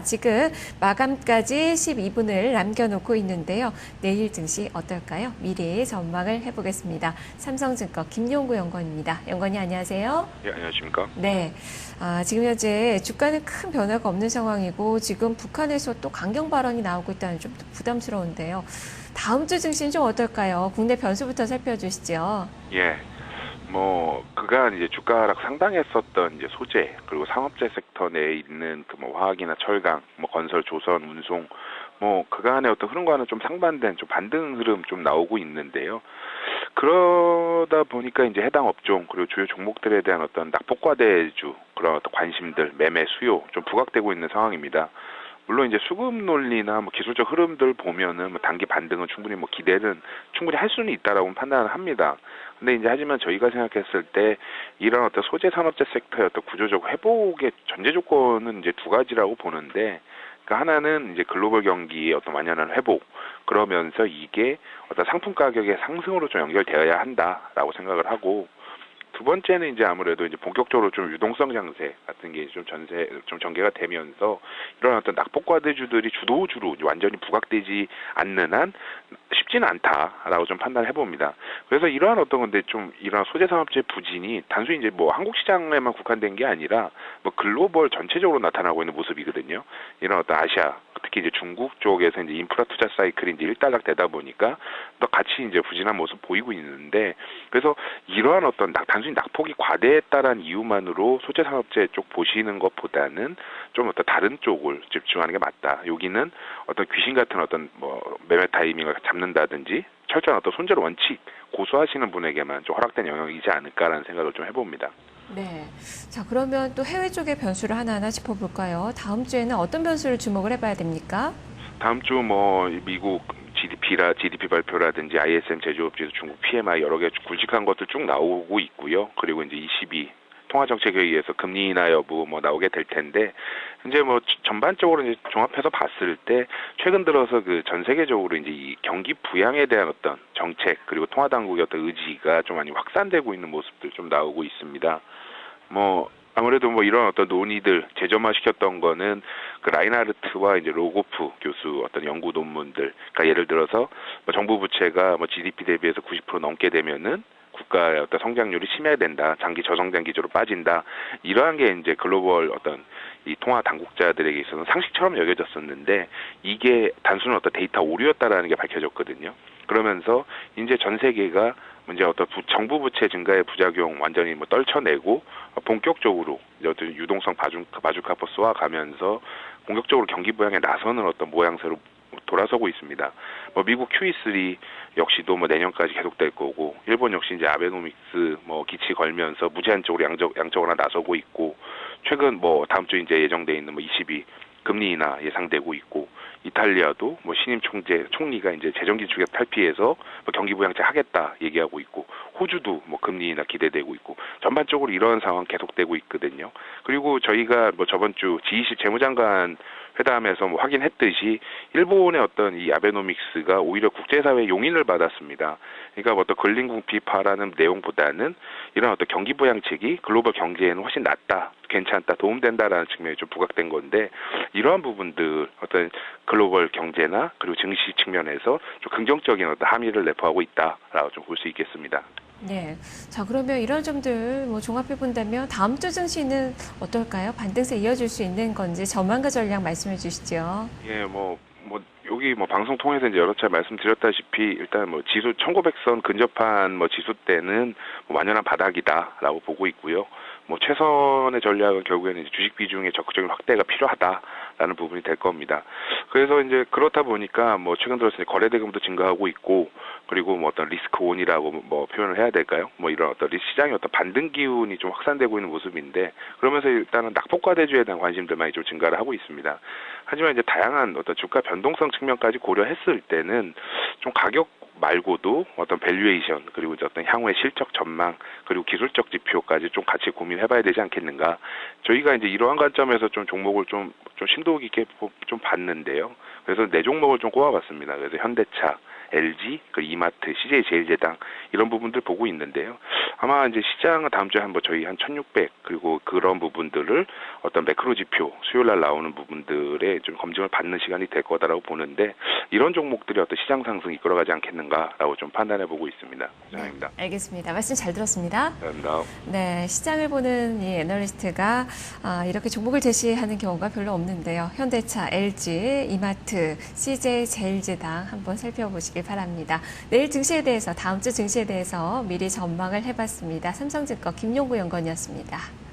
지금 마감까지 12분을 남겨놓고 있는데요. 내일 증시 어떨까요? 미리 전망을 해보겠습니다. 삼성증권 김용구 연구원입니다. 연구원님 안녕하세요. 예, 안녕하십니까? 네. 지금 현재 주가는 큰 변화가 없는 상황이고 지금 북한에서 또 강경 발언이 나오고 있다는 좀 부담스러운데요. 다음 주 증시는 좀 어떨까요? 국내 변수부터 살펴주시죠. 예. 그간 이제 주가 하락 상당했었던 이제 소재, 그리고 상업재 섹터 내에 있는 그 화학이나 철강, 건설, 조선, 운송, 그간의 어떤 흐름과는 좀 상반된 좀 반등 흐름 좀 나오고 있는데요. 그러다 보니까 이제 해당 업종, 그리고 주요 종목들에 대한 어떤 낙폭과대주, 그런 어떤 관심들, 매매 수요 좀 부각되고 있는 상황입니다. 물론 이제 수급 논리나 기술적 흐름들 보면은 단기 반등은 충분히 기대는 충분히 할 수는 있다라고 판단을 합니다. 근데 이제 하지만 저희가 생각했을 때 이런 어떤 소재 산업재 섹터의 어떤 구조적 회복의 전제 조건은 이제 두 가지라고 보는데, 그러니까 하나는 이제 글로벌 경기의 어떤 완연한 회복, 그러면서 이게 어떤 상품 가격의 상승으로 좀 연결되어야 한다라고 생각을 하고, 두 번째는 이제 아무래도 이제 본격적으로 좀 유동성 장세 같은 게 좀 전개가 되면서 이런 어떤 낙폭과대주들이 주도주로 완전히 부각되지 않는 한 쉽지는 않다라고 좀 판단을 해봅니다. 그래서 이러한 어떤 건데 좀 이러한 소재산업재 부진이 단순히 이제 한국 시장에만 국한된 게 아니라 글로벌 전체적으로 나타나고 있는 모습이거든요. 이런 어떤 아시아, 특히 이제 중국 쪽에서 이제 인프라 투자 사이클이 이제 일단락되다 보니까 또 같이 이제 부진한 모습 보이고 있는데, 그래서 이러한 어떤 단순히 낙폭이 과대했다라는 이유만으로 소재 산업재 쪽 보시는 것보다는 좀 어떤 다른 쪽을 집중하는 게 맞다. 여기는 어떤 귀신 같은 어떤 매매 타이밍을 잡는다든지 철저한 어떤 손절 원칙 고수하시는 분에게만 좀 허락된 영역이지 않을까라는 생각을 좀 해봅니다. 네. 자, 그러면 또 해외 쪽의 변수를 하나하나 짚어볼까요? 다음 주에는 어떤 변수를 주목을 해봐야 됩니까? 다음 주 미국 GDP 발표라든지 ISM 제조업지수, 중국 PMI 여러 개 굵직한 것들 쭉 나오고 있고요. 그리고 이제 22 통화정책회의에서 금리 인하 여부 나오게 될 텐데, 현재 전반적으로 이제 종합해서 봤을 때 최근 들어서 그 전 세계적으로 이제 이 경기 부양에 대한 어떤 정책, 그리고 통화 당국의 어떤 의지가 좀 많이 확산되고 있는 모습들 좀 나오고 있습니다. 아무래도 이런 어떤 논의들 재점화시켰던 거는 그 라인하르트와 이제 로고프 교수 어떤 연구 논문들, 그러니까 예를 들어서 정부 부채가 GDP 대비해서 90% 넘게 되면은 국가의 어떤 성장률이 침해된다, 장기 저성장 기조로 빠진다, 이러한 게 이제 글로벌 어떤 이 통화 당국자들에게 있어서는 상식처럼 여겨졌었는데, 이게 단순한 어떤 데이터 오류였다라는 게 밝혀졌거든요. 그러면서 이제 전 세계가 이제 어떤 정부 부채 증가의 부작용 완전히 떨쳐내고 본격적으로 어떤 유동성 바주카포 쏘아가면서 본격적으로 경기 부양에 나서는 어떤 모양새로 돌아서고 있습니다. 미국 QE3 역시도 내년까지 계속될 거고, 일본 역시 이제 아베노믹스 기치 걸면서 무제한적으로 양적으로 나서고 있고, 최근 다음 주 이제 예정돼 있는 22 금리 인하 예상되고 있고, 이탈리아도 신임 총리가 이제 재정 기축에 탈피해서 경기 부양책 하겠다 얘기하고 있고, 호주도 금리 인하 기대되고 있고, 전반적으로 이런 상황 계속되고 있거든요. 그리고 저희가 저번 주 G20 재무장관 회담에서 확인했듯이 일본의 어떤 이 아베노믹스가 오히려 국제사회의 용인을 받았습니다. 그러니까 어떤 근린궁 비파라는 내용보다는 이런 어떤 경기 부양책이 글로벌 경제에는 훨씬 낫다, 괜찮다, 도움된다라는 측면이 좀 부각된 건데, 이러한 부분들 어떤 글로벌 경제나 그리고 증시 측면에서 좀 긍정적인 어떤 함의를 내포하고 있다라고 좀 볼 수 있겠습니다. 네. 자, 그러면 이런 점들 종합해 본다면 다음 주 증시는 어떨까요? 반등세 이어질 수 있는 건지 전망과 전략 말씀해 주시죠. 예, 여기 방송 통해서 이제 여러 차례 말씀드렸다시피 일단 지수 1900선 근접한 지수 때는 완연한 바닥이다라고 보고 있고요. 최선의 전략은 결국에는 이제 주식 비중의 적극적인 확대가 필요하다라는 부분이 될 겁니다. 그래서 이제 그렇다 보니까 최근 들어서 거래 대금도 증가하고 있고, 그리고 어떤 리스크 온이라고 표현을 해야 될까요? 이런 어떤 시장의 어떤 반등 기운이 좀 확산되고 있는 모습인데, 그러면서 일단은 낙폭과대주에 대한 관심들만이 좀 증가를 하고 있습니다. 하지만 이제 다양한 어떤 주가 변동성 측면까지 고려했을 때는 좀 가격 말고도 어떤 밸류에이션, 그리고 이제 어떤 향후의 실적 전망, 그리고 기술적 지표까지 좀 같이 고민해봐야 되지 않겠는가. 저희가 이제 이러한 관점에서 좀 종목을 좀 심도 깊게 좀 봤는데요. 그래서 네 종목을 좀 꼽아봤습니다. 그래서 현대차, LG, 그 이마트, CJ제일제당 이런 부분들 보고 있는데요. 아마 이제 시장은 다음 주에 한번 저희 한 1,600 그리고 그런 부분들을 어떤 매크로 지표 수요일 날 나오는 부분들에 좀 검증을 받는 시간이 될 거다라고 보는데 이런 종목들이 어떤 시장 상승 이끌어가지 않겠는가라고 좀 판단해 보고 있습니다. 시장입니다. 네, 알겠습니다. 말씀 잘 들었습니다. 감사합니다. 네, 시장을 보는 이 애널리스트가 이렇게 종목을 제시하는 경우가 별로 없는데요. 현대차, LG, 이마트, CJ제일제당 한번 살펴보시길 바랍니다. 내일 증시에 대해서, 다음 주 증시에 대해서 미리 전망을 해봤습니다. 삼성증권 김용구 연구원이었습니다.